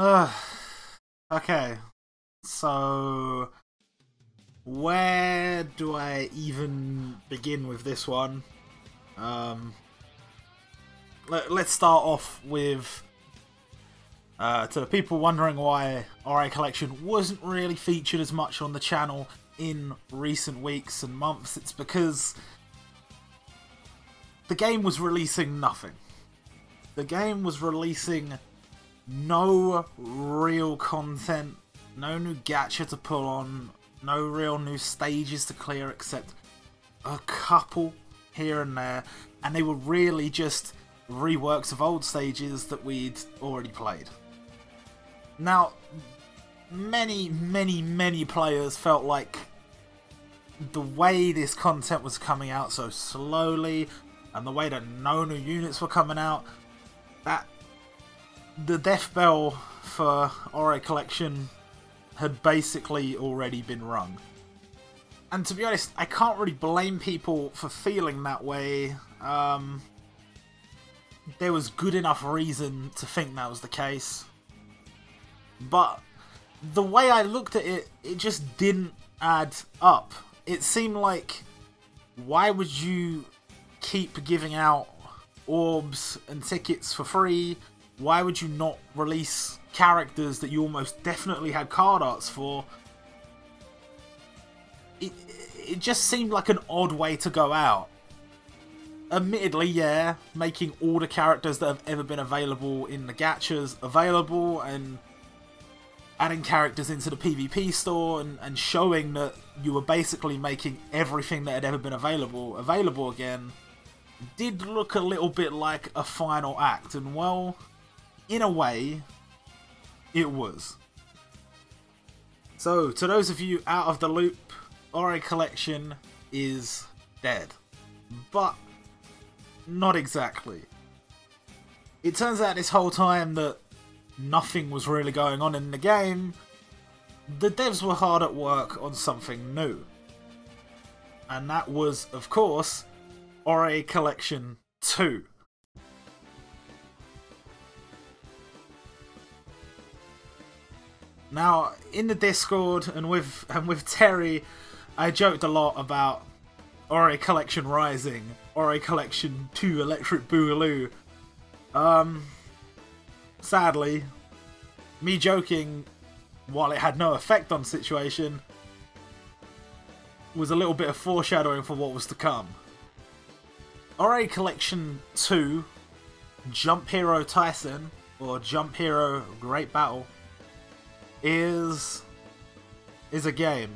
Uh, okay, so where do I even begin with this one? Let's start off with to the people wondering why RA Collection wasn't really featured as much on the channel in recent weeks and months. It's because the game was releasing nothing. The game was releasing no real content, no new gacha to pull on, no real new stages to clear except a couple here and there, and they were really just reworks of old stages that we'd already played. Now, many players felt like the way this content was coming out so slowly, and the way that no new units were coming out, that the death bell for RA Collection had basically already been rung. And to be honest, I can't really blame people for feeling that way. There was good enough reason to think that was the case. But the way I looked at it, it just didn't add up. It seemed like, why would you keep giving out orbs and tickets for free? Why would you not release characters that you almost definitely had card arts for? It just seemed like an odd way to go out. Admittedly, yeah, making all the characters that have ever been available in the gachas available, and adding characters into the PvP store, and showing that you were basically making everything that had ever been available again, did look a little bit like a final act, and well, in a way, it was. So, to those of you out of the loop, RA Collection is dead. But not exactly. It turns out this whole time that nothing was really going on in the game. The devs were hard at work on something new. And that was, of course, RA Collection 2. Now, in the Discord and with Terry, I joked a lot about RA Collection Rising, RA Collection 2 Electric Boogaloo. Sadly, me joking, while it had no effect on the situation, was a little bit of foreshadowing for what was to come. RA Collection 2 Jump Hero Taisen, or Jump Hero Great Battle, is a game.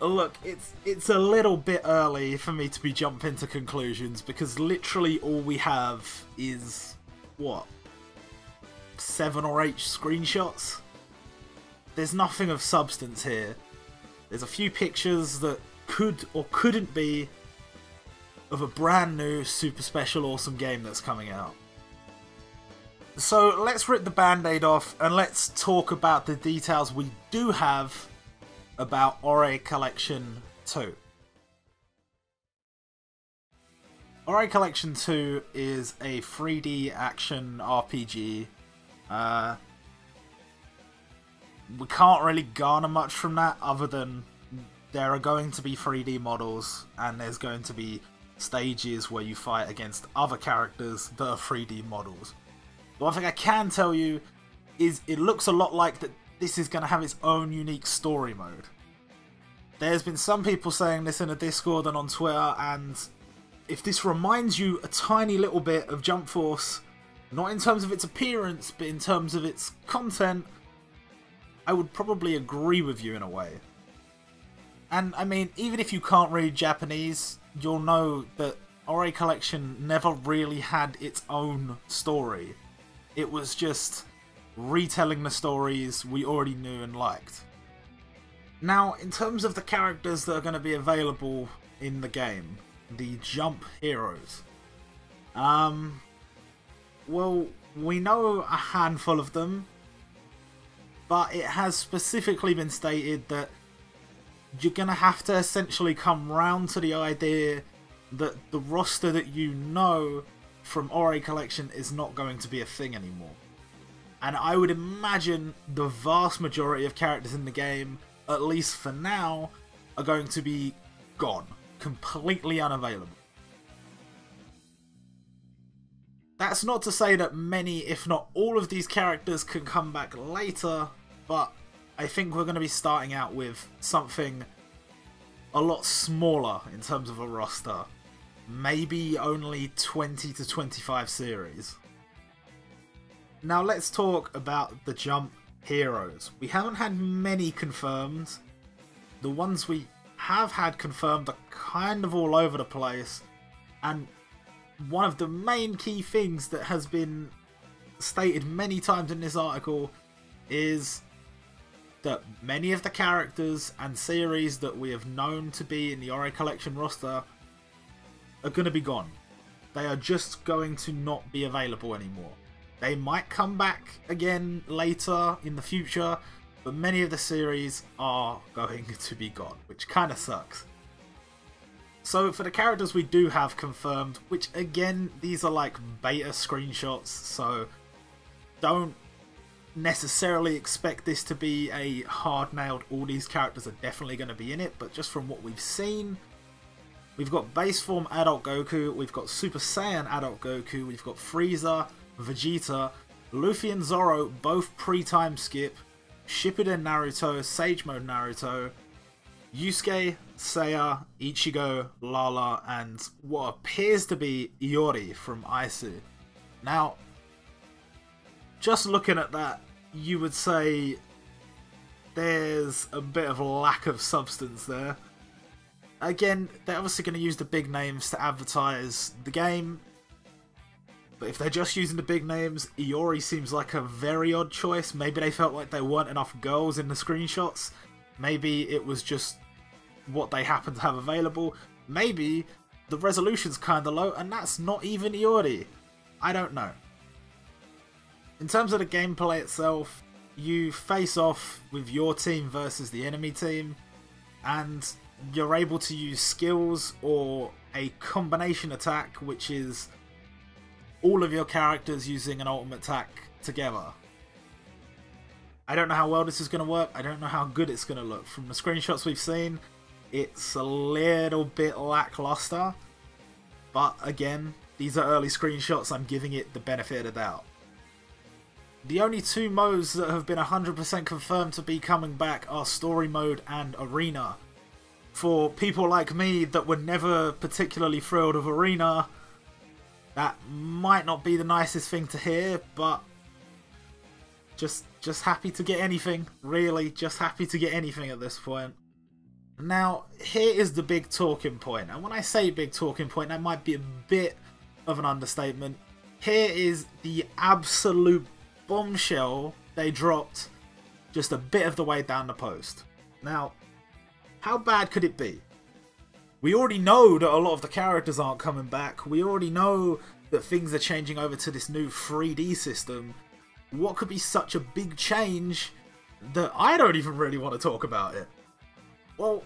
Look, it's a little bit early for me to be jumping to conclusions, because literally all we have is, what, 7 or 8 screenshots? There's nothing of substance here. There's a few pictures that could or couldn't be of a brand new super special awesome game that's coming out. So let's rip the band-aid off and let's talk about the details we do have about RA Collection 2. RA Collection 2 is a 3D action RPG. We can't really garner much from that other than there are going to be 3D models and there's going to be stages where you fight against other characters that are 3D models. The one thing I can tell you is it looks a lot like that this is going to have its own unique story mode. There's been some people saying this in a Discord and on Twitter, and if this reminds you a tiny little bit of Jump Force, not in terms of its appearance, but in terms of its content, I would probably agree with you in a way. And I mean, even if you can't read Japanese, you'll know that RA Collection never really had its own story. It was just retelling the stories we already knew and liked. Now, in terms of the characters that are going to be available in the game, the Jump Heroes, well, we know a handful of them, but it has specifically been stated that you're going to have to essentially come round to the idea that the roster that you know from RA Collection is not going to be a thing anymore. And I would imagine the vast majority of characters in the game, at least for now, are going to be gone. Completely unavailable. That's not to say that many, if not all of these characters can come back later, but I think we're going to be starting out with something a lot smaller in terms of a roster. Maybe only 20 to 25 series. Now let's talk about the Jump heroes. We haven't had many confirmed. The ones we have had confirmed are kind of all over the place, and one of the main key things that has been stated many times in this article is that many of the characters and series that we have known to be in the Ori Collection roster are going to be gone. They are just going to not be available anymore. They might come back again later in the future, but many of the series are going to be gone, which kind of sucks. So for the characters we do have confirmed, which again, these are like beta screenshots, so don't necessarily expect this to be a hard-nailed, all these characters are definitely going to be in it, but just from what we've seen, we've got base form Adult Goku, we've got Super Saiyan Adult Goku, we've got Frieza, Vegeta, Luffy and Zoro, both pre-time skip, Shippuden Naruto, Sage Mode Naruto, Yusuke, Seiya, Ichigo, Lala, and what appears to be Iori from Aisu. Now, just looking at that, you would say there's a bit of a lack of substance there. Again, they're obviously going to use the big names to advertise the game, but if they're just using the big names, Iori seems like a very odd choice. Maybe they felt like there weren't enough girls in the screenshots. Maybe it was just what they happen to have available. Maybe the resolution's kinda low and that's not even Iori. I don't know. In terms of the gameplay itself, you face off with your team versus the enemy team, and you're able to use skills or a combination attack, which is all of your characters using an ultimate attack together. I don't know how well this is going to work. I don't know how good it's going to look. From the screenshots we've seen, it's a little bit lackluster. But again, these are early screenshots. I'm giving it the benefit of the doubt. The only two modes that have been 100% confirmed to be coming back are Story Mode and Arena. For people like me that were never particularly thrilled of Arena, that might not be the nicest thing to hear, but just happy to get anything, really, just happy to get anything at this point. Now, here is the big talking point, and when I say big talking point, that might be a bit of an understatement. Here is the absolute bombshell they dropped just a bit of the way down the post. Now, how bad could it be? We already know that a lot of the characters aren't coming back. We already know that things are changing over to this new 3D system. What could be such a big change that I don't even really want to talk about it? Well,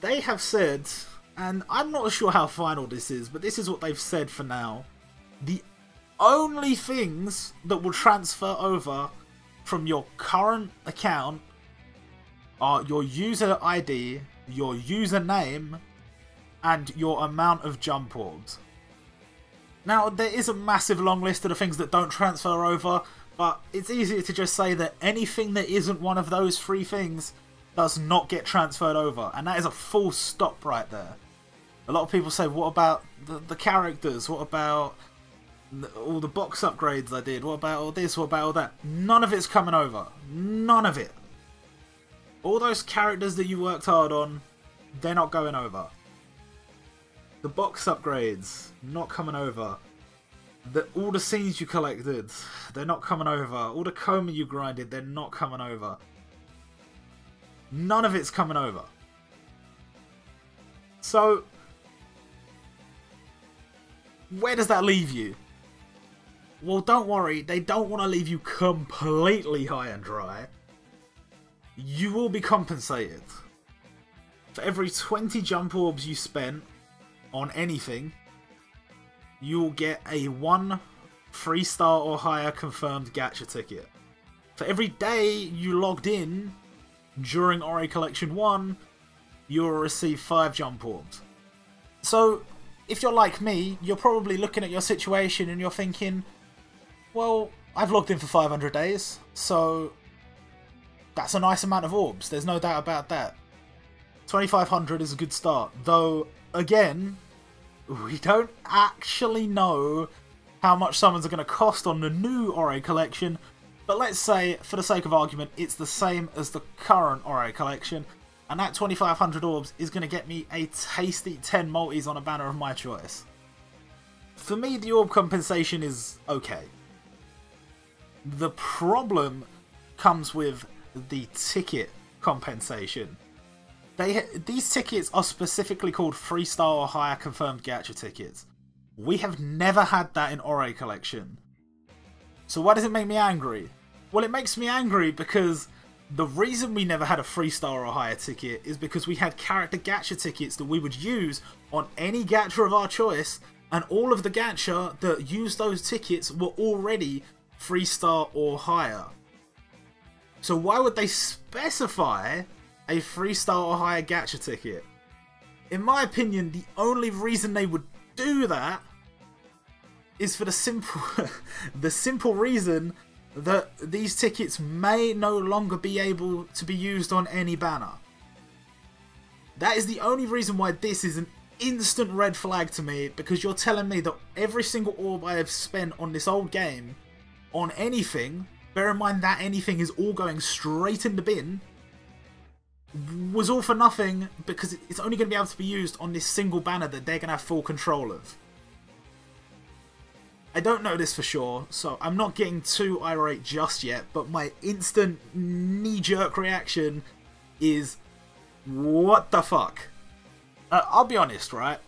they have said, and I'm not sure how final this is, but this is what they've said for now. The only things that will transfer over from your current account are your user ID, your username, and your amount of jump orbs. Now, there is a massive long list of the things that don't transfer over, but it's easier to just say that anything that isn't one of those three things does not get transferred over, and that is a full stop right there. A lot of people say, what about the characters? What about all the box upgrades I did? What about all this? What about all that? None of it's coming over. None of it. All those characters that you worked hard on, they're not going over. The box upgrades, not coming over. All the scenes you collected, they're not coming over. All the coma you grinded, they're not coming over. None of it's coming over. So, where does that leave you? Well, don't worry, they don't want to leave you completely high and dry. You will be compensated. For every 20 jump orbs you spent on anything, you'll get a 1 3-star or higher confirmed gacha ticket. For every day you logged in during Ori Collection 1, you will receive 5 jump orbs. So, if you're like me, you're probably looking at your situation and you're thinking, well, I've logged in for 500 days, so that's a nice amount of orbs, there's no doubt about that. 2500 is a good start, though, again, we don't actually know how much summons are going to cost on the new Ori Collection, but let's say, for the sake of argument, it's the same as the current Ori Collection, and that 2500 orbs is going to get me a tasty 10 multis on a banner of my choice. For me, the orb compensation is okay. The problem comes with the ticket compensation. These tickets are specifically called 3-star or higher confirmed gacha tickets. We have never had that in Ori Collection. So why does it make me angry? Well, it makes me angry because the reason we never had a 3-star or higher ticket is because we had character gacha tickets that we would use on any gacha of our choice, and all of the gacha that used those tickets were already 3-star or higher. So why would they specify a 3-star or higher gacha ticket? In my opinion, the only reason they would do that is for the simple reason that these tickets may no longer be able to be used on any banner. That is the only reason why this is an instant red flag to me, because you're telling me that every single orb I have spent on this old game on anything, bear in mind that anything is all going straight in the bin, was all for nothing because it's only going to be able to be used on this single banner that they're going to have full control of. I don't know this for sure, so I'm not getting too irate just yet, but my instant knee-jerk reaction is, what the fuck? I'll be honest, right?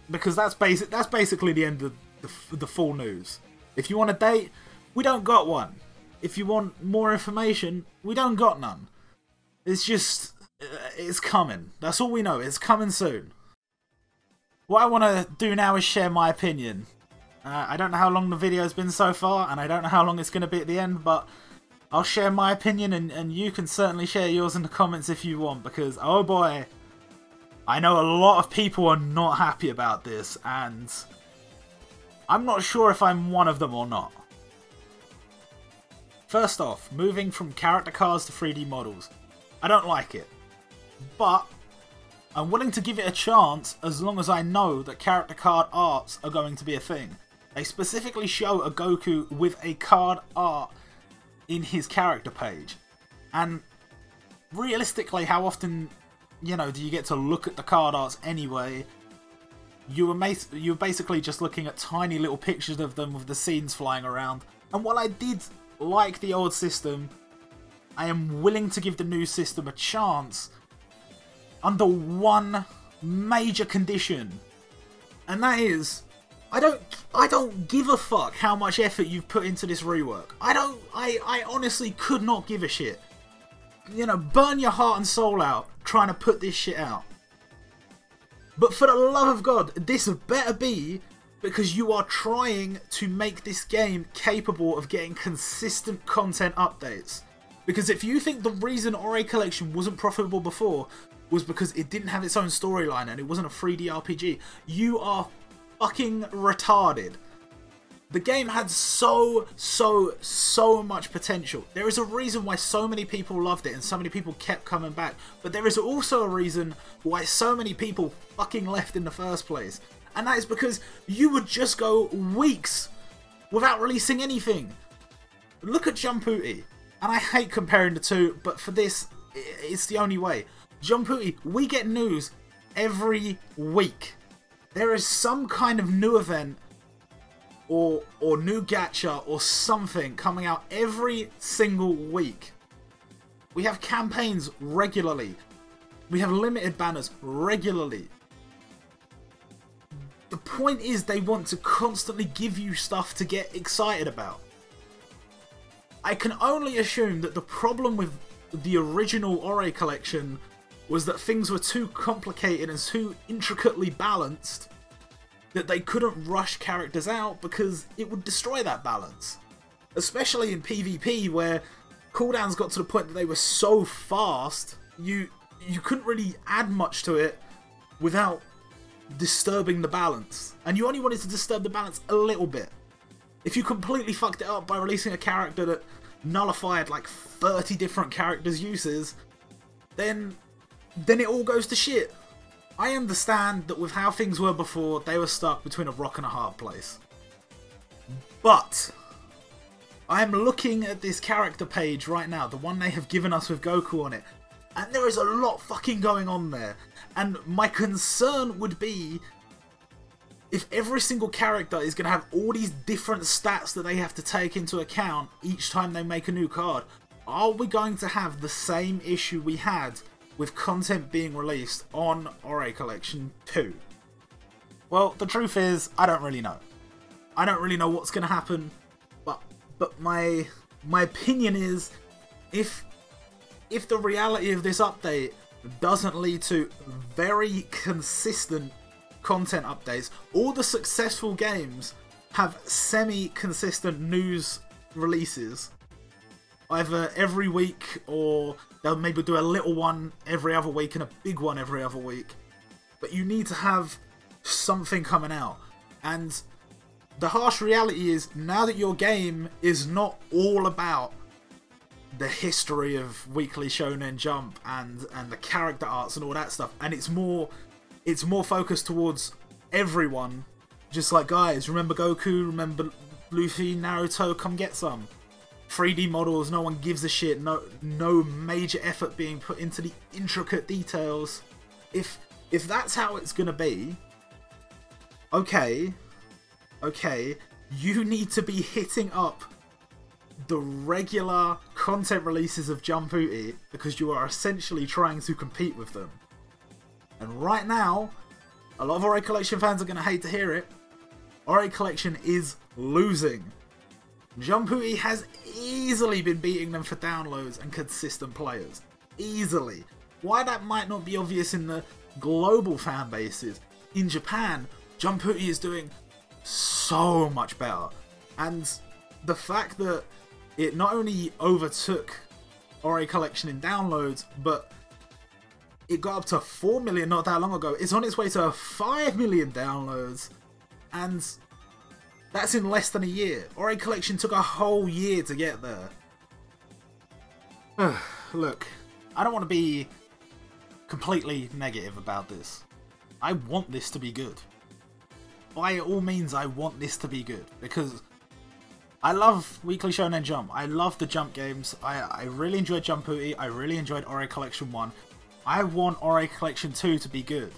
Because that's basically the end of the full news. If you want a date, we don't got one. If you want more information, we don't got none. It's just, it's coming. That's all we know. It's coming soon. What I want to do now is share my opinion. I don't know how long the video's been so far, and I don't know how long it's going to be at the end, but I'll share my opinion, and you can certainly share yours in the comments if you want, because, oh boy, I know a lot of people are not happy about this, and I'm not sure if I'm one of them or not. First off, moving from character cards to 3D models. I don't like it, but I'm willing to give it a chance as long as I know that character card arts are going to be a thing. They specifically show a Goku with a card art in his character page, and realistically, how often, you know, do you get to look at the card arts anyway? You're basically just looking at tiny little pictures of them with the scenes flying around. And while I did like the old system, I am willing to give the new system a chance under one major condition, and that is, I don't give a fuck how much effort you've put into this rework. I honestly could not give a shit. You know, burn your heart and soul out trying to put this shit out. But for the love of God, this better be because you are trying to make this game capable of getting consistent content updates. Because if you think the reason Ori Collection wasn't profitable before was because it didn't have its own storyline and it wasn't a 3D RPG, you are fucking retarded. The game had so much potential. There is a reason why so many people loved it and so many people kept coming back, but there is also a reason why so many people fucking left in the first place, and that is because you would just go weeks without releasing anything. Look at Jumputi, and I hate comparing the two, but for this, it's the only way. Jumputi, we get news every week. There is some kind of new event or new gacha or something coming out every single week. We have campaigns regularly. We have limited banners regularly. The point is they want to constantly give you stuff to get excited about. I can only assume that the problem with the original Ori Collection was that things were too complicated and too intricately balanced that they couldn't rush characters out because it would destroy that balance. Especially in PvP, where cooldowns got to the point that they were so fast, you couldn't really add much to it without disturbing the balance. And you only wanted to disturb the balance a little bit. If you completely fucked it up by releasing a character that nullified like 30 different characters' uses, then it all goes to shit. I understand that with how things were before, they were stuck between a rock and a hard place. But I'm looking at this character page right now, the one they have given us with Goku on it, and there is a lot fucking going on there. And my concern would be, if every single character is going to have all these different stats that they have to take into account each time they make a new card, are we going to have the same issue we had with content being released on Ori Collection 2? Well, the truth is, I don't really know. I don't really know what's going to happen, but my opinion is, if the reality of this update doesn't lead to very consistent content updates, all the successful games have semi-consistent news releases, either every week, or they'll maybe do a little one every other week and a big one every other week. But you need to have something coming out. And the harsh reality is, now that your game is not all about the history of Weekly Shonen Jump and the character arts and all that stuff, and it's more focused towards everyone, just like, guys, remember Goku, remember Luffy, Naruto, come get some. 3D models, no one gives a shit, no major effort being put into the intricate details. If that's how it's gonna be, okay, you need to be hitting up the regular content releases of Jump Booty, because you are essentially trying to compete with them. And right now, a lot of Ori Collection fans are going to hate to hear it, Ori Collection is losing. Jump Booty has easily been beating them for downloads and consistent players. Easily. Why that might not be obvious in the global fan bases, in Japan, Jump Booty is doing so much better. And the fact that it not only overtook Ori Collection in downloads, but it got up to 4 million not that long ago. It's on its way to 5 million downloads, and that's in less than a year. Ori Collection took a whole year to get there. Look, I don't want to be completely negative about this. I want this to be good. By all means, I want this to be good, because I love Weekly Shonen Jump. I love the Jump games. I really enjoyed Jump Booty. I really enjoyed Ori Collection 1. I want Ori Collection 2 to be good.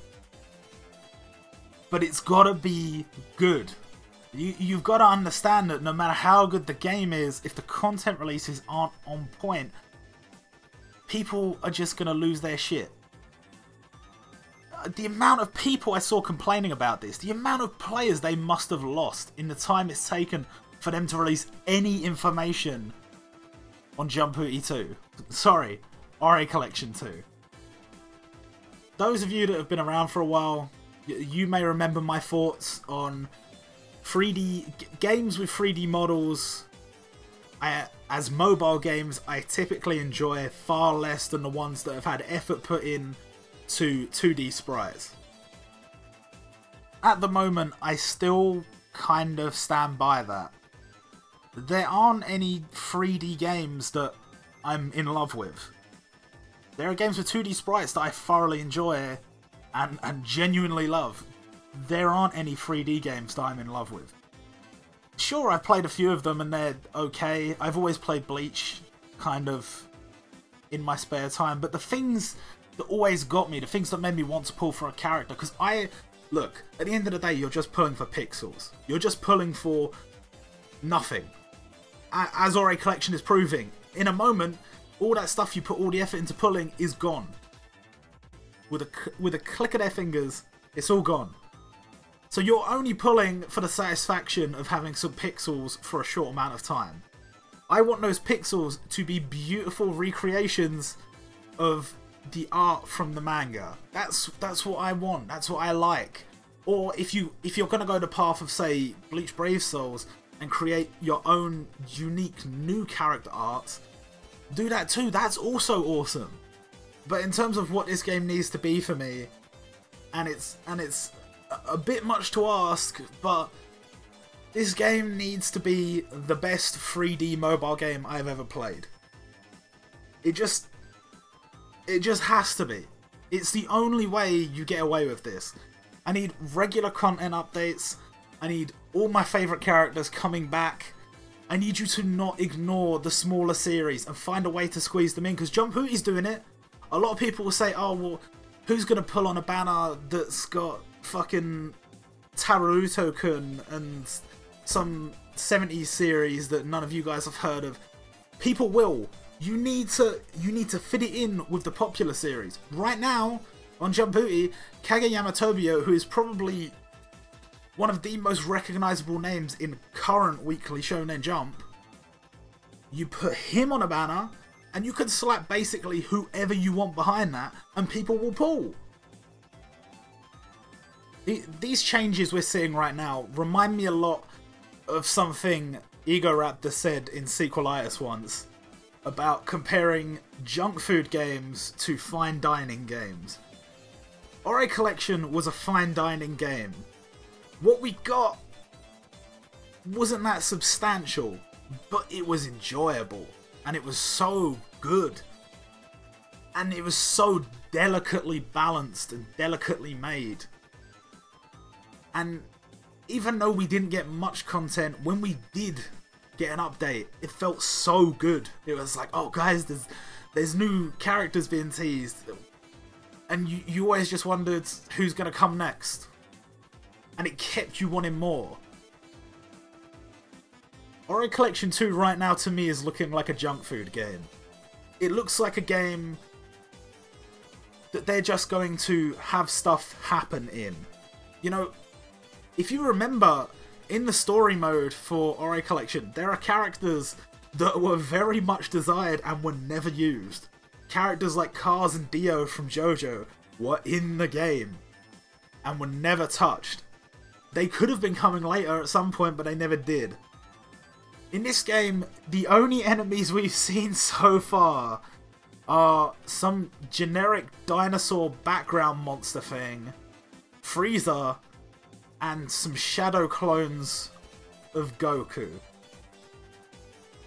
But it's gotta be good. You've got to understand that no matter how good the game is, if the content releases aren't on point, people are just gonna lose their shit. The amount of people I saw complaining about this, the amount of players they must have lost in the time it's taken for them to release any information on Jump Booty 2. Sorry, Ori Collection 2. Those of you that have been around for a while, you may remember my thoughts on 3D games with 3D models. As mobile games, I typically enjoy far less than the ones that have had effort put in to 2D sprites. At the moment, I still kind of stand by that. There aren't any 3D games that I'm in love with. There are games with 2D sprites that I thoroughly enjoy and genuinely love. There aren't any 3D games that I'm in love with. Sure, I've played a few of them and they're okay. I've always played Bleach, kind of, in my spare time. But the things that always got me, the things that made me want to pull for a character, because look, at the end of the day, you're just pulling for pixels. You're just pulling for nothing. As Ori Collection is proving, in a moment, all that stuff you put all the effort into pulling is gone. With a click of their fingers, it's all gone. So you're only pulling for the satisfaction of having some pixels for a short amount of time. I want those pixels to be beautiful recreations of the art from the manga. That's what I want. That's what I like. Or if you're gonna go the path of, say, Bleach Brave Souls and create your own unique new character art, do that too. That's also awesome. But in terms of what this game needs to be for me, and it's a bit much to ask, but this game needs to be the best 3D mobile game I've ever played. It just has to be. It's the only way you get away with this. I need regular content updates. I need all my favourite characters coming back. I need you to not ignore the smaller series and find a way to squeeze them in, because Jump Hooty's doing it. A lot of people will say, oh, well, who's going to pull on a banner that's got fucking Taruto-kun and some 70s series that none of you guys have heard of? People will. You need to fit it in with the popular series. Right now, on Jump Hooty, Kageyama Tobio, who is probably one of the most recognisable names in current weekly Shonen Jump, you put him on a banner, and you can slap basically whoever you want behind that, and people will pull. These changes we're seeing right now remind me a lot of something Ego Raptor said in Sequelitis once about comparing junk food games to fine dining games. Ori Collection was a fine dining game. What we got wasn't that substantial, but it was enjoyable, and it was so good, and it was so delicately balanced and delicately made. And even though we didn't get much content, when we did get an update, it felt so good. It was like, oh guys, there's new characters being teased, and you always just wondered who's gonna come next, and it kept you wanting more. Ori Collection 2 right now to me is looking like a junk food game. It looks like a game that they're just going to have stuff happen in. You know, if you remember, in the story mode for Ori Collection, there are characters that were very much desired and were never used. Characters like Kaz and Dio from JoJo were in the game and were never touched. They could have been coming later at some point, but they never did. In this game, the only enemies we've seen so far are some generic dinosaur background monster thing, Frieza, and some shadow clones of Goku.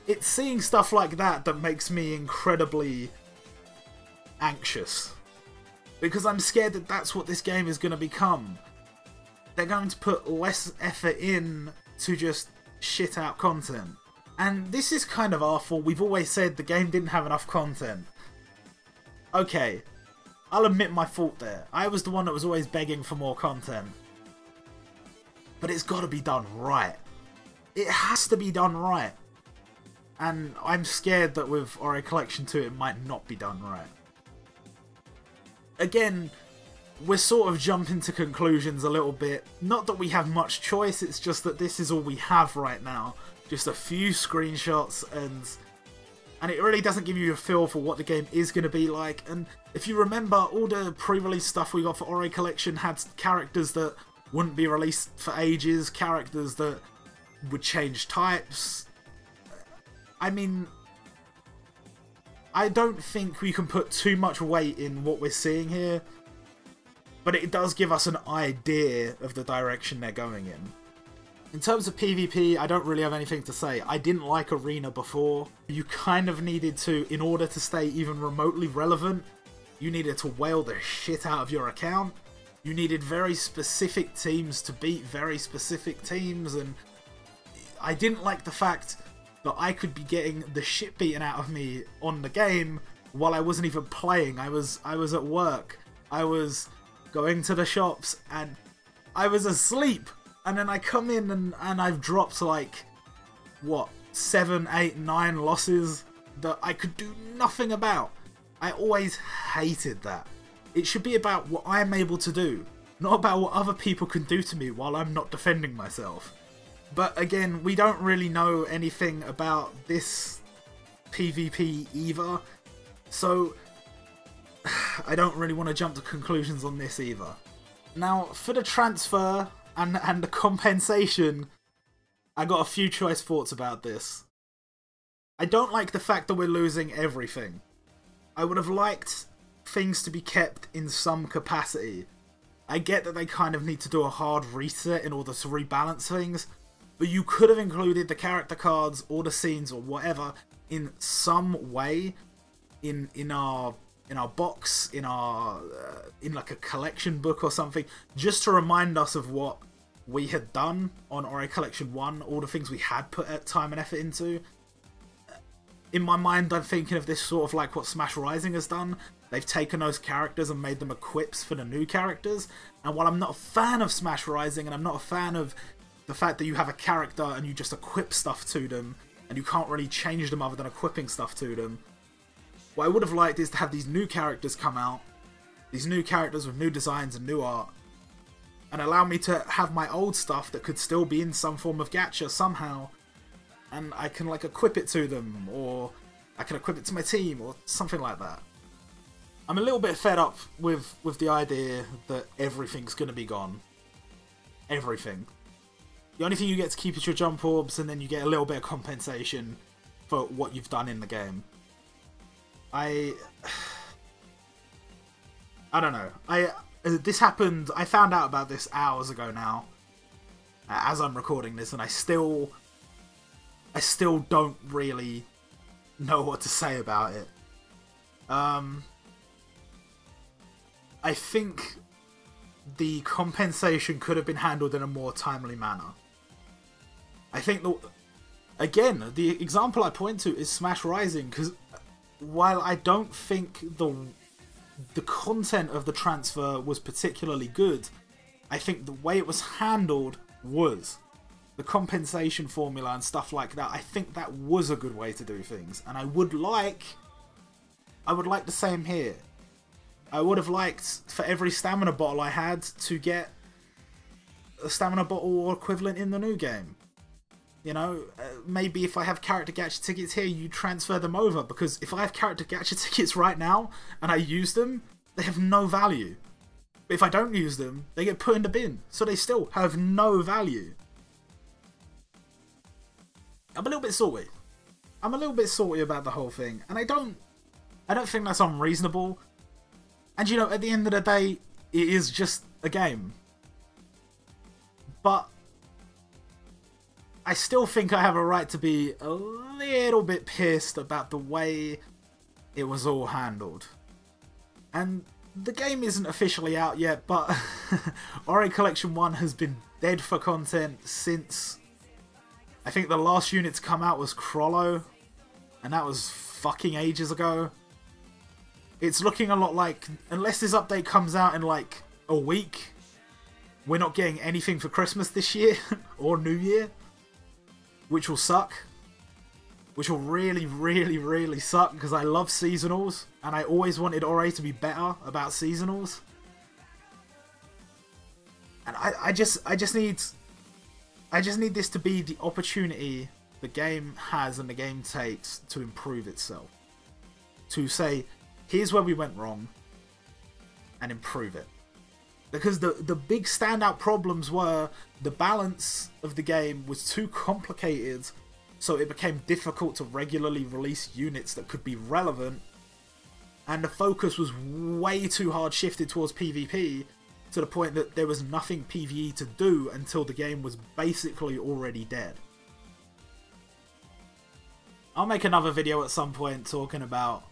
It's seeing stuff like that that makes me incredibly anxious, because I'm scared that that's what this game is going to become. They're going to put less effort in to just shit out content. And this is kind of our fault. We've always said the game didn't have enough content. Okay, I'll admit my fault there. I was the one that was always begging for more content. But it's got to be done right. It has to be done right. And I'm scared that with Ori Collection 2 it might not be done right. Again, we're sort of jumping to conclusions a little bit. Not that we have much choice, it's just that this is all we have right now. Just a few screenshots, and it really doesn't give you a feel for what the game is going to be like. And if you remember, all the pre-release stuff we got for Ori Collection had characters that wouldn't be released for ages, characters that would change types. I mean, I don't think we can put too much weight in what we're seeing here, but it does give us an idea of the direction they're going in. In terms of PvP, I don't really have anything to say. I didn't like Arena before. You kind of needed to, in order to stay even remotely relevant, you needed to whale the shit out of your account. You needed very specific teams to beat very specific teams, and I didn't like the fact that I could be getting the shit beaten out of me on the game while I wasn't even playing. I was at work. I was going to the shops, and I was asleep. And then I come in and I've dropped like, what, 7, 8, 9 losses that I could do nothing about. I always hated that. It should be about what I'm able to do, not about what other people can do to me while I'm not defending myself. But again, we don't really know anything about this PvP either, so I don't really want to jump to conclusions on this either. Now, for the transfer and the compensation, I got a few choice thoughts about this. I don't like the fact that we're losing everything. I would have liked things to be kept in some capacity. I get that they kind of need to do a hard reset in order to rebalance things, but you could have included the character cards or the scenes or whatever in some way in our box, in like a collection book or something, just to remind us of what we had done on Ori Collection 1, all the things we had put time and effort into. In my mind, I'm thinking of this sort of like what Smash Rising has done. They've taken those characters and made them equips for the new characters. And while I'm not a fan of Smash Rising, and I'm not a fan of the fact that you have a character and you just equip stuff to them, and you can't really change them other than equipping stuff to them, what I would have liked is to have these new characters come out, these new characters with new designs and new art, and allow me to have my old stuff that could still be in some form of gacha somehow, and I can like equip it to them, or I can equip it to my team, or something like that. I'm a little bit fed up with the idea that everything's going to be gone. Everything. The only thing you get to keep is your jump orbs, and then you get a little bit of compensation for what you've done in the game. I don't know. This happened, I found out about this hours ago now, as I'm recording this, and I still don't really know what to say about it. I think the compensation could have been handled in a more timely manner. I think, again, the example I point to is Smash Rising, because while I don't think the content of the transfer was particularly good, I think the way it was handled was. The compensation formula and stuff like that, I think that was a good way to do things, and I would like the same here. I would have liked for every stamina bottle I had to get a stamina bottle or equivalent in the new game. You know, maybe if I have character gacha tickets here, you transfer them over, because if I have character gacha tickets right now and I use them, they have no value. But if I don't use them, they get put in the bin, so they still have no value. I'm a little bit salty. I'm a little bit salty about the whole thing, and I don't think that's unreasonable. And you know, at the end of the day, it is just a game. But I still think I have a right to be a little bit pissed about the way it was all handled. And the game isn't officially out yet, but Ori Collection 1 has been dead for content since, I think the last unit to come out was Crollo, and that was fucking ages ago. It's looking a lot like, unless this update comes out in like a week, we're not getting anything for Christmas this year, or New Year, which will suck. Which will really, really, really suck, because I love seasonals, and I always wanted Ori to be better about seasonals. And I just need this to be the opportunity the game has and the game takes to improve itself. To say, here's where we went wrong, and improve it. Because the big standout problems were the balance of the game was too complicated, so it became difficult to regularly release units that could be relevant, and the focus was way too hard shifted towards PvP, to the point that there was nothing PvE to do until the game was basically already dead. I'll make another video at some point talking about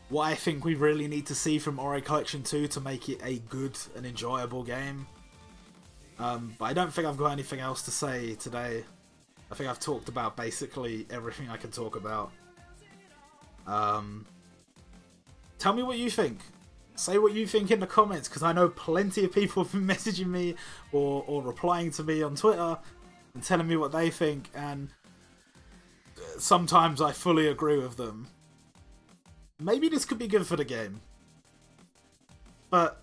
what I think we really need to see from Ori Collection 2 to make it a good and enjoyable game. But I don't think I've got anything else to say today. I think I've talked about basically everything I can talk about. Tell me what you think. Say what you think in the comments, because I know plenty of people have been messaging me or replying to me on Twitter and telling me what they think, and sometimes I fully agree with them. Maybe this could be good for the game, but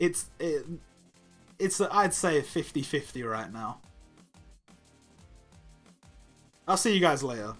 it's I'd say a 50-50 right now. I'll see you guys later.